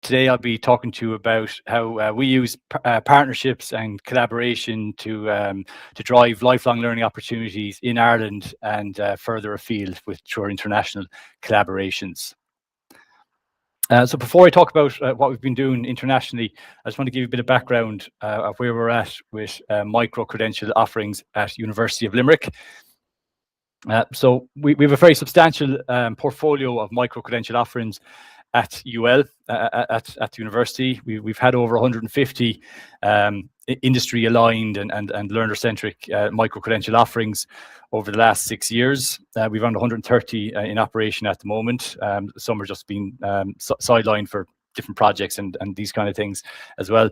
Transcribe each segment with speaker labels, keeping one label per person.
Speaker 1: today I'll be talking to you about how we use partnerships and collaboration to drive lifelong learning opportunities in Ireland and further afield through our international collaborations. So before I talk about what we've been doing internationally, I just want to give you a bit of background of where we're at with micro-credential offerings at University of Limerick. So we have a very substantial portfolio of micro-credential offerings at UL, at the university. We've had over 150 industry-aligned and learner-centric micro-credential offerings over the last 6 years. We've around 130 in operation at the moment. Some are just being sidelined for different projects and these kind of things as well.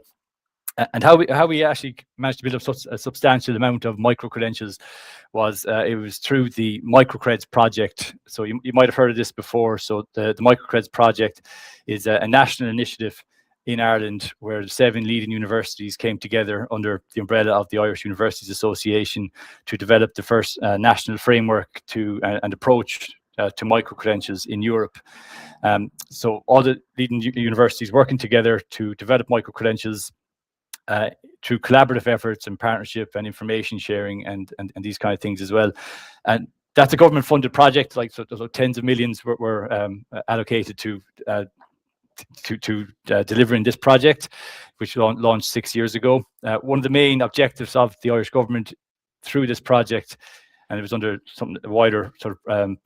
Speaker 1: And how we actually managed to build up such a substantial amount of micro-credentials was it was through the MicroCreds project. So you might have heard of this before. So the MicroCreds project is a national initiative in Ireland where the 7 leading universities came together under the umbrella of the Irish Universities Association to develop the first national framework and approach to micro-credentials in Europe. So all the leading universities working together to develop micro-credentials through collaborative efforts and partnership and information sharing and these kind of things as well. And that's a government funded project, so tens of millions were allocated to delivering this project, which launched 6 years ago. One of the main objectives of the Irish government through this project, and it was under a wider sort of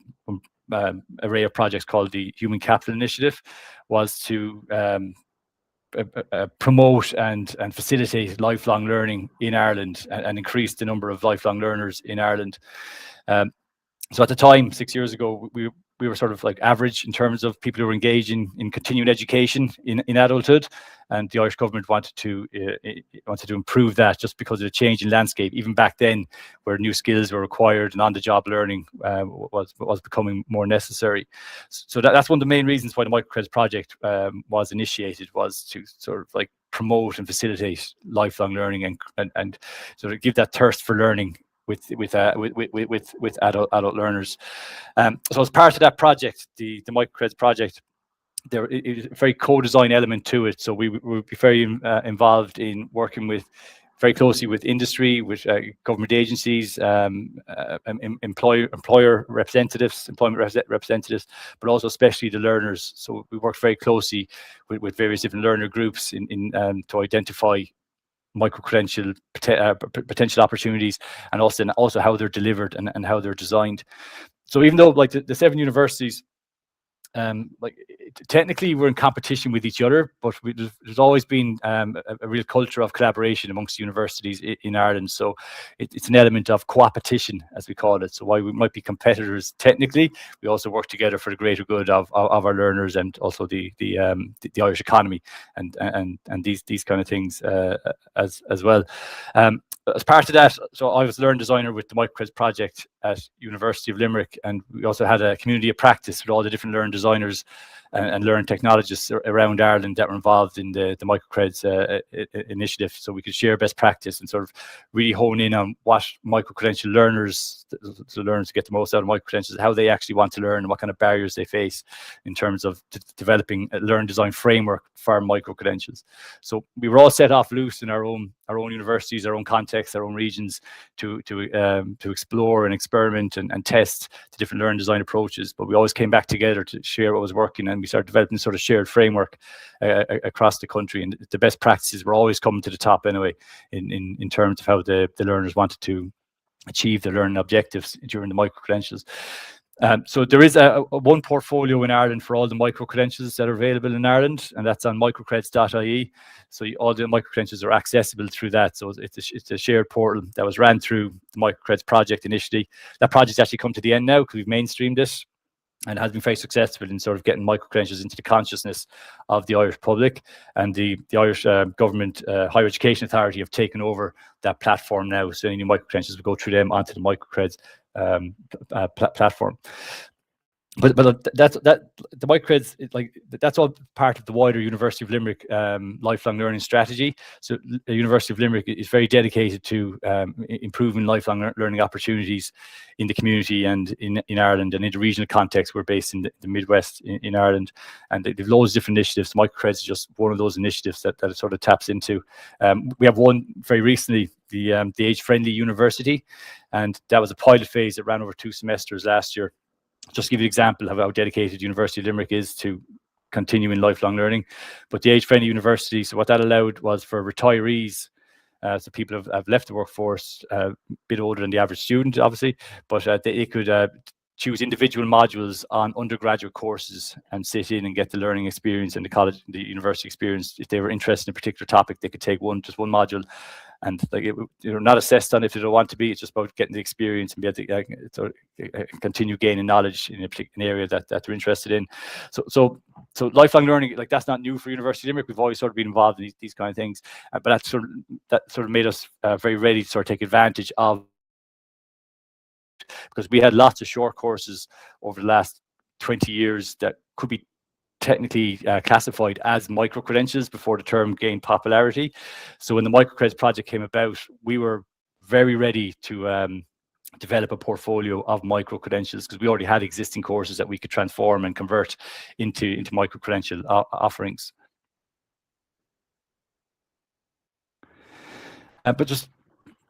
Speaker 1: array of projects called the Human Capital Initiative, was to promote and facilitate lifelong learning in Ireland and increase the number of lifelong learners in Ireland. So at the time, 6 years ago, we were sort of like average in terms of people who were engaging in continuing education in adulthood, and the Irish government wanted to improve that just because of the change in landscape. Even back then, where new skills were required and on-the-job learning was becoming more necessary. So that's one of the main reasons why the MicroCreds project was initiated, was to sort of like promote and facilitate lifelong learning and sort of give that thirst for learning with adult learners. So as part of that project, the MicroCreds project, there is a very co-design element to it. So we would be very involved in working very closely with industry, with government agencies, employer representatives, employment representatives, but also especially the learners. So we work very closely with various different learner groups to identify micro-credential potential opportunities, and also how they're delivered and how they're designed. So even though like the 7 universities, technically we're in competition with each other, but there's always been a real culture of collaboration amongst universities in Ireland. So it's an element of co-opetition, as we call it. So while we might be competitors technically, we also work together for the greater good of our learners and also the Irish economy and these kind of things as well. As part of that, so I was learn designer with the MicroCreds project at University of Limerick, and we also had a community of practice with all the different learn designers and learn technologists around Ireland that were involved in the MicroCreds initiative, so we could share best practice and sort of really hone in on what micro-credential learners, the learners to get the most out of micro-credentials, how they actually want to learn and what kind of barriers they face in terms of developing a learn design framework for micro-credentials. So we were all set off loose in our own universities, our own contexts, our own regions to explore and experiment and test the different learn design approaches, but we always came back together to share what was working, and we started developing sort of shared framework across the country, and the best practices were always coming to the top anyway in terms of how the learners wanted to achieve their learning objectives during the micro-credentials. So there is one portfolio in Ireland for all the micro-credentials that are available in Ireland, and that's on microcreds.ie. So all the micro-credentials are accessible through that. So it's a shared portal that was ran through the MicroCreds project initially. That project's actually come to the end now because we've mainstreamed this, and has been very successful in sort of getting micro-credentials into the consciousness of the Irish public. And the Irish government Higher Education Authority have taken over that platform now. So any micro-credentials will go through them onto the MicroCreds platform. but the MicroCreds, that's all part of the wider University of Limerick lifelong learning strategy. So the University of Limerick is very dedicated to improving lifelong learning opportunities in the community and in Ireland, and in the regional context. We're based in the Midwest in Ireland, and they've loads of different initiatives. MicroCreds is just one of those initiatives that it sort of taps into. We have one very recently, the Age-Friendly University, and that was a pilot phase that ran over 2 semesters last year. Just to give you an example of how dedicated University of Limerick is to continuing lifelong learning. But the Age-Friendly University, so what that allowed was for retirees, so people have left the workforce, a bit older than the average student, obviously, but they could choose individual modules on undergraduate courses and sit in and get the learning experience and the university experience. If they were interested in a particular topic, they could take just one module, and you're not assessed on if they don't want to be. It's just about getting the experience and be able to continue gaining knowledge in a particular area that they're interested in. So lifelong learning, that's not new for University of Limerick. We've always sort of been involved in these kind of things, but that sort of made us very ready to sort of take advantage of, because we had lots of short courses over the last 20 years that could be technically classified as micro-credentials before the term gained popularity. So when the MicroCreds project came about, we were very ready to develop a portfolio of micro-credentials, because we already had existing courses that we could transform and convert into micro-credential offerings. But just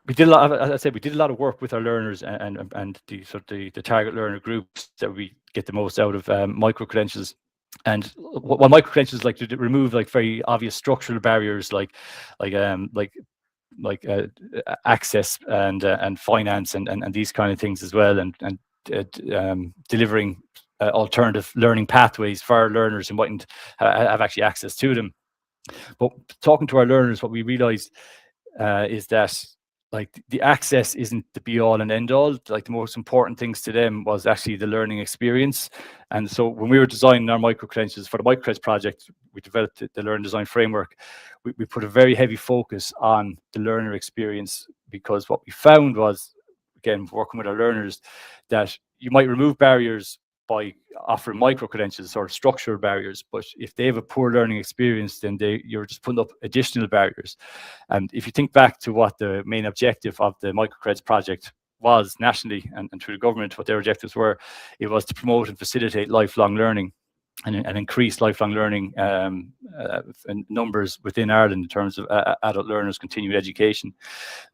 Speaker 1: we did a lot of, as I said, we did a lot of work with our learners and the target learner groups that we get the most out of micro-credentials. And what micro-credentials like to remove very obvious structural barriers like access and finance and these kind of things as well, and delivering alternative learning pathways for our learners who mightn't have actually access to them. But talking to our learners, what we realized is that the access isn't the be all and end all. The most important things to them was actually the learning experience. And so when we were designing our micro-credentials for the MicroCreds project, we developed the learn design framework. We put a very heavy focus on the learner experience, because what we found was, again, working with our learners, that you might remove barriers by offering micro-credentials or structural barriers, but if they have a poor learning experience, then you're just putting up additional barriers. And if you think back to what the main objective of the MicroCreds project was nationally and through the government, what their objectives were, it was to promote and facilitate lifelong learning and increase lifelong learning numbers within Ireland in terms of adult learners' continued education.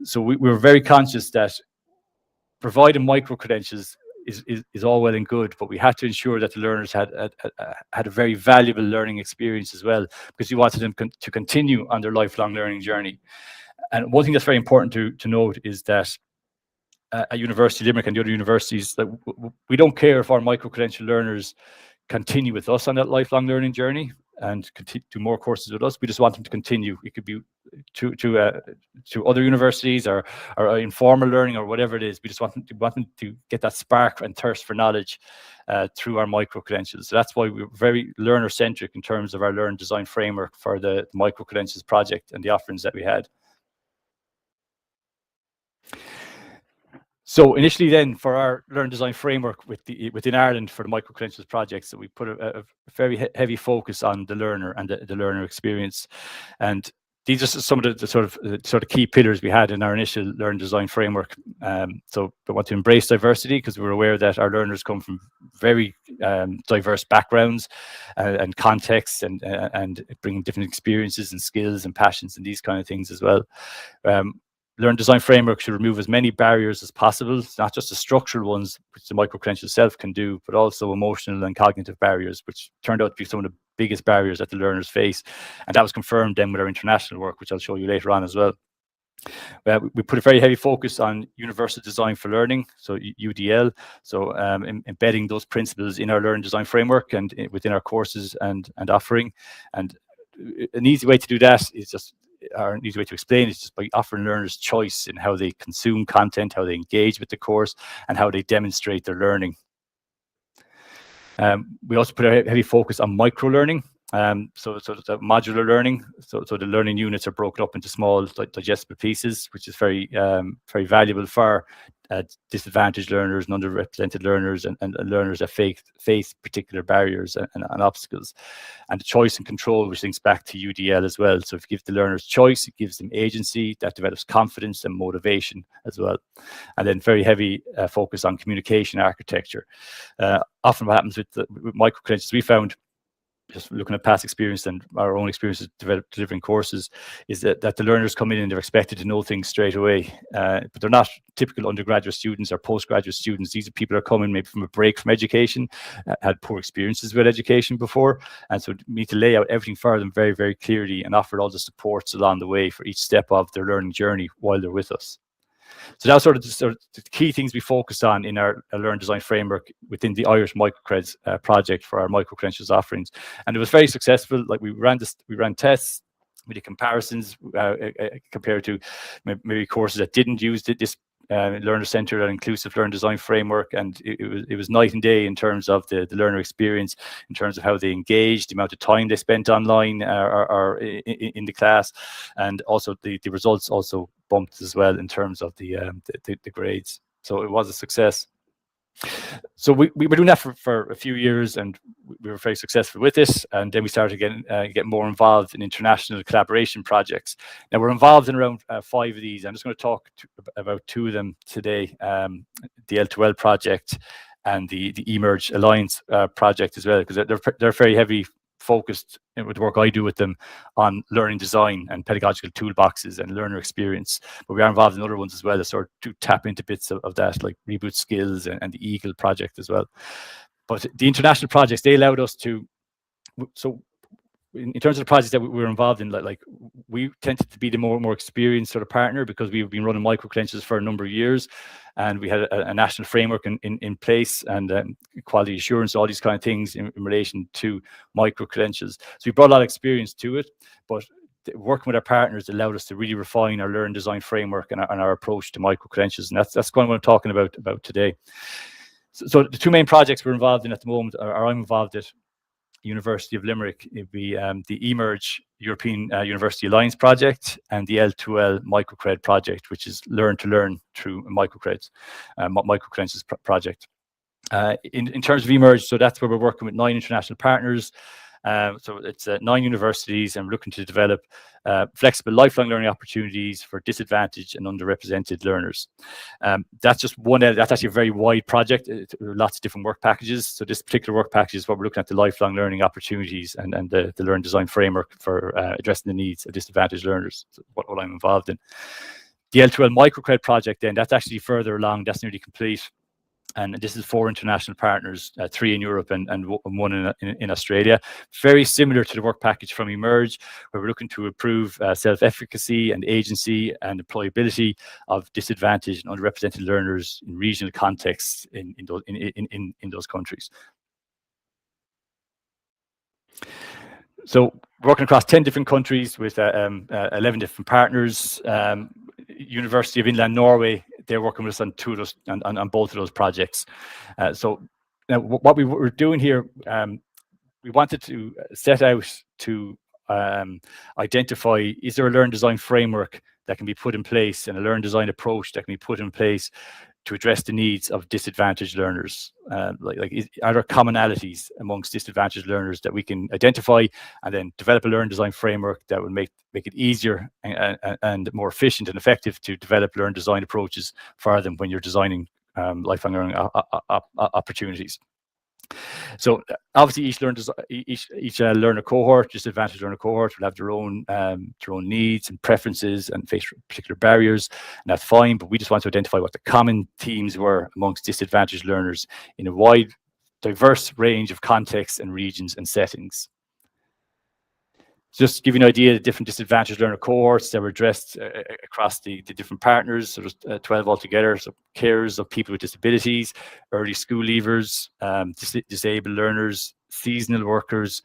Speaker 1: So we were very conscious that providing micro-credentials is all well and good, but we had to ensure that the learners had a very valuable learning experience as well, because we wanted them to continue on their lifelong learning journey. And one thing that's very important to note is that at University of Limerick and the other universities, that we don't care if our micro-credential learners continue with us on that lifelong learning journey and do more courses with us. We just want them to continue. It could be to other universities or informal learning or whatever it is. We just want them to get that spark and thirst for knowledge through our micro-credentials. So that's why we're very learner-centric in terms of our learn design framework for the micro-credentials project and the offerings that we had. So initially then, for our learn design framework within Ireland for the micro-credentials projects, so we put a very heavy focus on the learner and the learner experience. And these are some of the sort of key pillars we had in our initial learn design framework. So we want to embrace diversity, because we're aware that our learners come from very diverse backgrounds and contexts, and bringing different experiences and skills and passions and these kind of things as well. Learn design framework should remove as many barriers as possible. It's not just the structural ones, which the micro-credential itself can do, but also emotional and cognitive barriers, which turned out to be some of the biggest barriers that the learners face. And that was confirmed then with our international work, which I'll show you later on as well. We put a very heavy focus on universal design for learning, so UDL. So embedding those principles in our learn design framework and within our courses and offering. And an easy way to do that is just, or an easy way to explain is just by offering learners choice in how they consume content, how they engage with the course, and how they demonstrate their learning. We also put a heavy focus on micro-learning. So the modular learning. So the learning units are broken up into small digestible pieces, which is very valuable for disadvantaged learners and underrepresented learners and learners that face particular barriers and obstacles. And the choice and control, which links back to UDL as well. So if you give the learners choice, it gives them agency, that develops confidence and motivation as well. And then very heavy focus on communication architecture. Often what happens with MicroCreds, we found, just looking at past experience and our own experiences delivering courses, is that the learners come in and they're expected to know things straight away, but they're not typical undergraduate students or postgraduate students. These are people who are coming maybe from a break from education, had poor experiences with education before, and so we need to lay out everything for them very, very clearly and offer all the supports along the way for each step of their learning journey while they're with us. So that's sort of the key things we focused on in our Learn Design framework within the Irish MicroCreds project for our micro-credentials offerings. And it was very successful. Like we ran tests, we did comparisons compared to maybe courses that didn't use this learner-centered and inclusive learn design framework, and it was night and day in terms of the learner experience, in terms of how they engaged, the amount of time they spent online or in the class, and also the results also bumped as well in terms of the grades. So it was a success. So we were doing that for a few years, and we were very successful with it. And then we started get more involved in international collaboration projects. Now we're involved in around 5 of these. I'm just going to talk about 2 of them today: the L2L project and the Emerge Alliance project as well, because they're very heavy focused with the work I do with them on learning design and pedagogical toolboxes and learner experience. But we are involved in other ones as well that sort of to tap into bits of that, like Reboot Skills and the Eagle project as well. But the international projects, they allowed us to, so in terms of the projects that we were involved in, like we tended to be the more experienced sort of partner, because we've been running micro-credentials for a number of years, and we had a national framework in place, and quality assurance, all these kind of things in relation to micro-credentials. So we brought a lot of experience to it, but working with our partners allowed us to really refine our learn design framework and our approach to micro-credentials, and that's kind of what I'm talking about today. So the 2 main projects we're involved in at the moment, or I'm involved in, University of Limerick, it'd be the Emerge European University Alliance project, and the L2L MicroCred project, which is learn to learn through MicroCreds, micro-credentials project. In terms of Emerge, so that's where we're working with 9 international partners. So it's 9 universities, and we're looking to develop flexible lifelong learning opportunities for disadvantaged and underrepresented learners. That's just one. That's actually a very wide project. Lots of different work packages. So this particular work package is what we're looking at: the lifelong learning opportunities and the learn design framework for addressing the needs of disadvantaged learners. So what I'm involved in. The L2L MicroCred project, then, that's actually further along. That's nearly complete. And this is 4 international partners, 3 in Europe and 1 in Australia. Very similar to the work package from Emerge, where we're looking to improve self-efficacy and agency and employability of disadvantaged and underrepresented learners in regional contexts in those countries. So working across 10 different countries with 11 different partners. University of Inland Norway, they're working with us on 2 of those, on both of those projects. So now what we were doing here, we wanted to set out to identify, is there a learn design framework that can be put in place, and a learn design approach that can be put in place to address the needs of disadvantaged learners? Are there commonalities amongst disadvantaged learners that we can identify, and then develop a learn design framework that will make it easier and more efficient and effective to develop learn design approaches for them when you're designing lifelong learning opportunities? So obviously each learner cohort, disadvantaged learner cohort, will have their own needs and preferences and face particular barriers, and that's fine. But we just want to identify what the common themes were amongst disadvantaged learners in a wide, diverse range of contexts and regions and settings. Just to give you an idea, the different disadvantaged learner cohorts that were addressed across the different partners. So there's 12 altogether. So carers of people with disabilities, early school leavers, disabled learners, seasonal workers,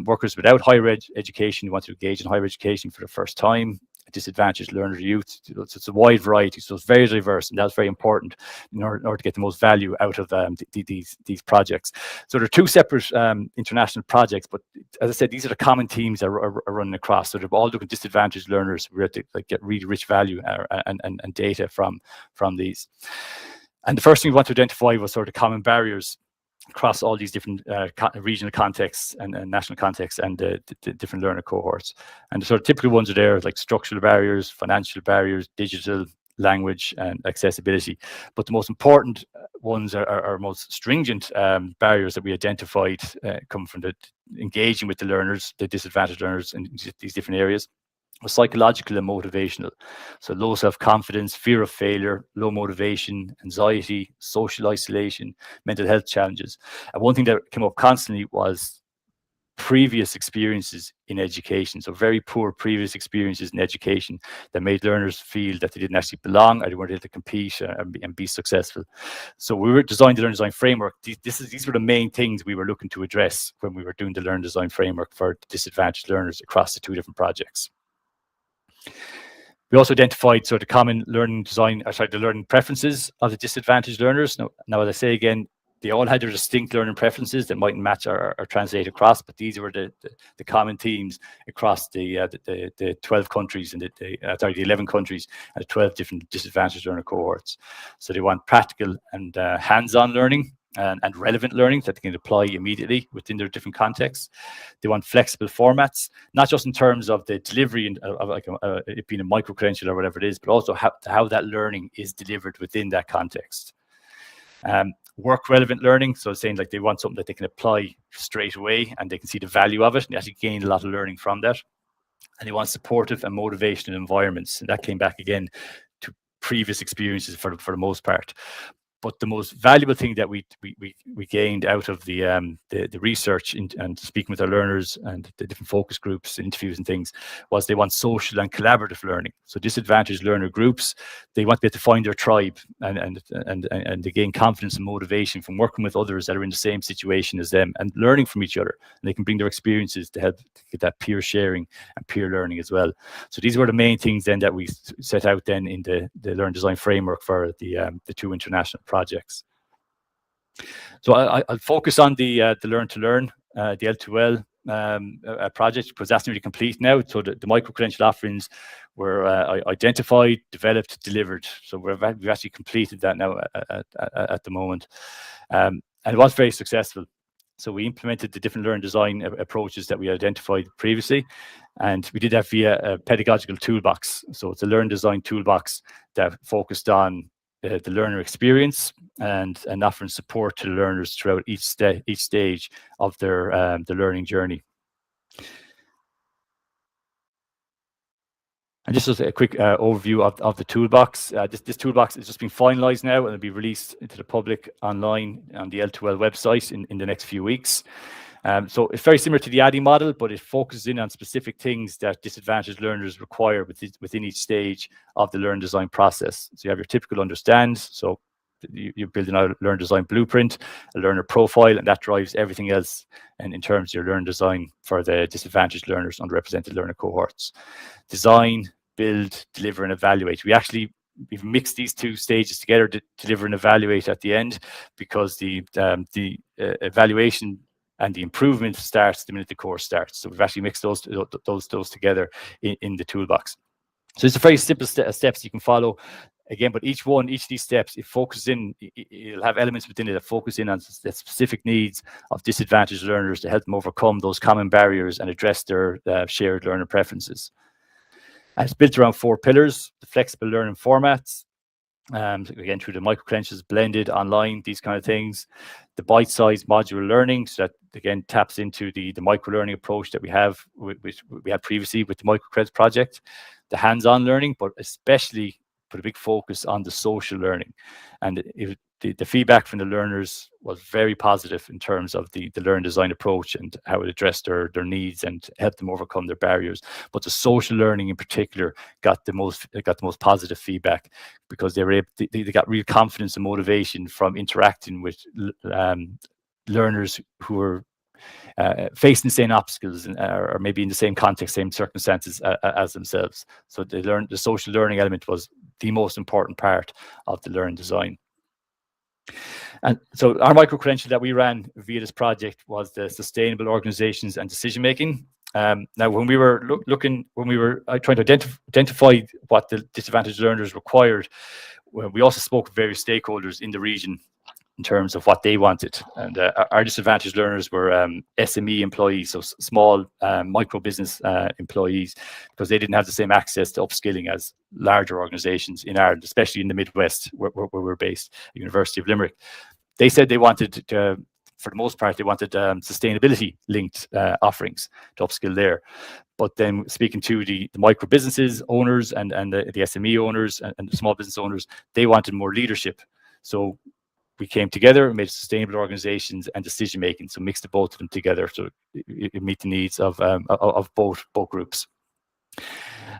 Speaker 1: workers without higher education who want to engage in higher education for the first time, disadvantaged learners or youth. So it's a wide variety, so it's very diverse, and that's very important in order to get the most value out of these projects. So there are two separate international projects, but as I said, these are the common themes that are running across. So they're all looking at disadvantaged learners. We're to get really rich value and data from these. And the first thing we want to identify was sort of common barriers across all these different regional contexts and national contexts and the different learner cohorts. And the sort of typical ones are there, like structural barriers, financial barriers, digital, language, and accessibility. But the most important ones are most stringent barriers that we identified come from the engaging with the learners, the disadvantaged learners in these different areas. Was psychological and motivational. So low self-confidence, fear of failure, low motivation, anxiety, social isolation, mental health challenges. And one thing that came up constantly was previous experiences in education. So very poor previous experiences in education that made learners feel that they didn't actually belong, or they weren't able to compete and be successful. So we were designing the learning design framework. These were the main things we were looking to address when we were doing the learning design framework for disadvantaged learners across the two different projects. We also identified sort of common learning design, the learning preferences of the disadvantaged learners. Now, as I say again, they all had their distinct learning preferences that mightn't match or translate across, but these were the common themes across the 12 countries and the 11 countries and the 12 different disadvantaged learner cohorts. So they want practical and hands-on learning and relevant learning that they can apply immediately within their different contexts. They want flexible formats, not just in terms of the delivery and it being a micro-credential or whatever it is, but also how that learning is delivered within that context. Work relevant learning, so saying like they want something that they can apply straight away and they can see the value of it and they actually gain a lot of learning from that. And they want supportive and motivational environments, and that came back again to previous experiences for the most part. But the most valuable thing that we gained out of the research and speaking with our learners and the different focus groups, interviews and things, was they want social and collaborative learning. So disadvantaged learner groups, they want to be able to find their tribe and they gain confidence and motivation from working with others that are in the same situation as them and learning from each other. And they can bring their experiences to help get that peer sharing and peer learning as well. So these were the main things then that we set out then in the learning design framework for the two international projects. So I'll focus on the Learn to Learn, the L2L project, because that's nearly complete now. So the micro-credential offerings were identified, developed, delivered. So we've actually completed that now at the moment. And it was very successful. So we implemented the different learning design approaches that we identified previously. And we did that via a pedagogical toolbox. So it's a learning design toolbox that focused on the learner experience and offering support to the learners throughout each stage of their the learning journey. And just as a quick overview of the toolbox. This toolbox is just being finalized now and it'll be released into the public online on the L2L website in the next few weeks. So it's very similar to the ADDIE model, but it focuses in on specific things that disadvantaged learners require within each stage of the learn design process. So you have your typical understand. So you're building out a learn design blueprint, a learner profile, and that drives everything else and in terms of your learn design for the disadvantaged learners, underrepresented learner cohorts. Design, build, deliver, and evaluate. We've mixed these two stages together to deliver and evaluate at the end, because the evaluation and the improvement starts the minute the course starts. So we've actually mixed those together in the toolbox. So it's a very simple steps you can follow. Again, but each of these steps, it'll have elements within it that focus in on the specific needs of disadvantaged learners to help them overcome those common barriers and address their shared learner preferences. And it's built around 4 pillars: the flexible learning formats, again through the micro-credentials, blended, online, these kind of things. The bite-sized modular learning, so that again taps into the micro-learning approach that we had previously with the MicroCreds project. The hands-on learning, but especially put a big focus on the social learning. And the feedback from the learners was very positive in terms of the learn design approach and how it addressed their needs and helped them overcome their barriers. But the social learning in particular got the most positive feedback, because they got real confidence and motivation from interacting with learners who were facing the same obstacles or maybe in the same context, same circumstances as themselves. So the social learning element was the most important part of the learn design. And so our micro-credential that we ran via this project was the sustainable organizations and decision making. Now, when we were trying to identify what the disadvantaged learners required, we also spoke with various stakeholders in the region in terms of what they wanted. And our disadvantaged learners were SME employees, so small micro business employees, because they didn't have the same access to upskilling as larger organizations in Ireland, especially in the Midwest, where we're based, the University of Limerick. They said they wanted for the most part, they wanted sustainability linked offerings to upskill there. But then speaking to the micro businesses owners and the SME owners and the small business owners, they wanted more leadership. So we came together and made sustainable organizations and decision making. So mixed the both of them together to meet the needs of both groups.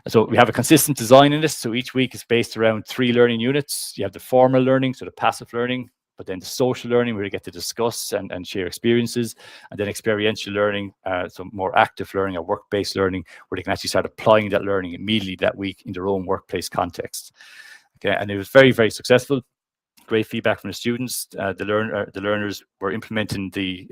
Speaker 1: So we have a consistent design in this. So each week is based around 3 learning units. You have the formal learning, so the passive learning, but then the social learning where you get to discuss and share experiences, and then experiential learning, so more active learning or work-based learning, where they can actually start applying that learning immediately that week in their own workplace context. Okay, and it was very, very successful. Great feedback from the students. The learners were implementing the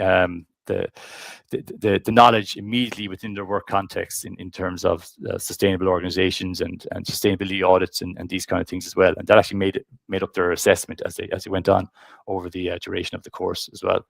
Speaker 1: knowledge immediately within their work context in terms of sustainable organizations and sustainability audits and these kind of things as well. And that actually made up their assessment as they went on over the duration of the course as well.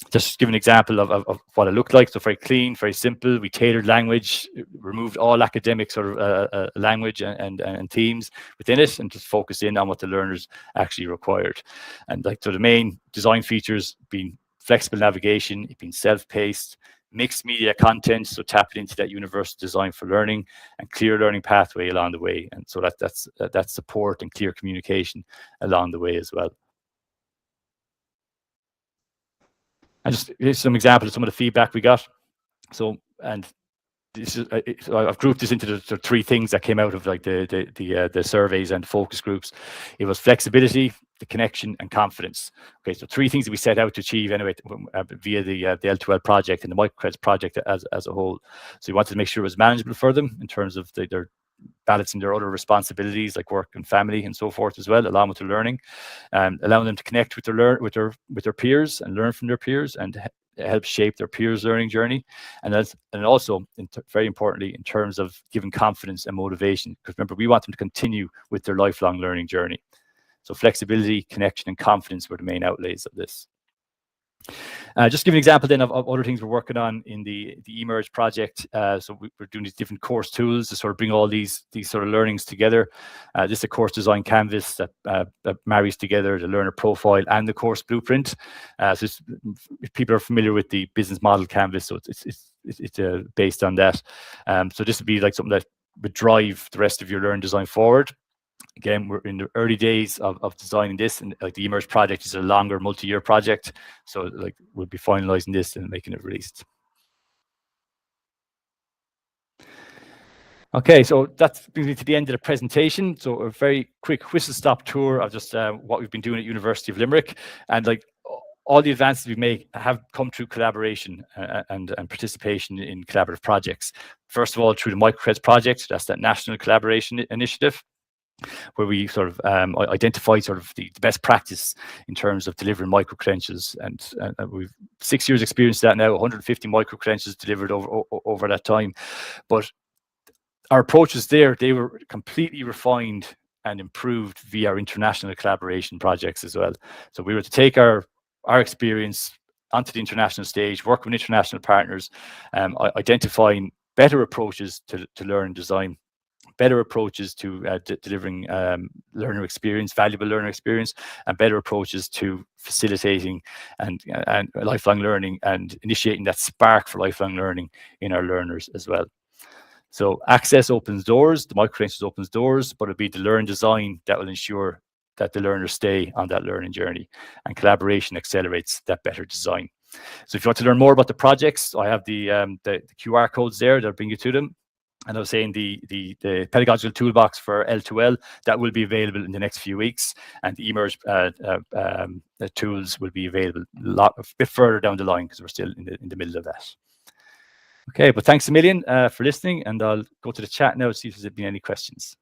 Speaker 1: Just to give an example of what it looked like. So very clean, very simple. We tailored language, removed all academic sort of language and themes within it, and just focused in on what the learners actually required. And so the main design features being flexible navigation, it being self-paced, mixed media content, so tapping into that universal design for learning, and clear learning pathway along the way. And so that's support and clear communication along the way as well. And just here's some examples of some of the feedback we got. So, and this is, so I've grouped this into the 3 things that came out of like the surveys and focus groups. It was flexibility, the connection, and confidence. Okay, so 3 things that we set out to achieve anyway via the L2L project and the MicroCreds project as a whole. So we wanted to make sure it was manageable for them in terms of their balancing their other responsibilities like work and family and so forth as well, along with their learning, allowing them to connect with their peers and learn from their peers and help shape their peers' learning journey, and also very importantly in terms of giving confidence and motivation, because remember we want them to continue with their lifelong learning journey. So flexibility, connection, and confidence were the main outlays of this. Just to give an example then of other things we're working on in the eMERGE project. So we're doing these different course tools to sort of bring all these sort of learnings together. This is a course design canvas that marries together the learner profile and the course blueprint. So if people are familiar with the business model canvas, so it's based on that. So this would be like something that would drive the rest of your learn design forward. Again, we're in the early days of designing this, and like the eMERGE project is a longer multi-year project. So like we'll be finalizing this and making it released. Okay, so that brings me to the end of the presentation. So a very quick whistle-stop tour of just what we've been doing at University of Limerick, and like all the advances we make have come through collaboration and participation in collaborative projects. First of all, through the MicroCreds project, that's that national collaboration initiative, where we sort of identify sort of the best practice in terms of delivering micro-credentials. And we've 6 years experience that now, 150 micro-credentials delivered over that time. But our approaches there, they were completely refined and improved via our international collaboration projects as well. So we were to take our experience onto the international stage, work with international partners, identifying better approaches to learn and design, better approaches to delivering learner experience, valuable learner experience, and better approaches to facilitating and lifelong learning and initiating that spark for lifelong learning in our learners as well. So access opens doors, the micro-credentials opens doors, but it'll be the learn design that will ensure that the learners stay on that learning journey, and collaboration accelerates that better design. So if you want to learn more about the projects, I have the QR codes there that'll bring you to them. And I was saying the pedagogical toolbox for L2L, that will be available in the next few weeks, and the eMERGE tools will be available a bit further down the line, because we're still in the middle of that. Okay, but thanks a million for listening, and I'll go to the chat now to see if there's been any questions.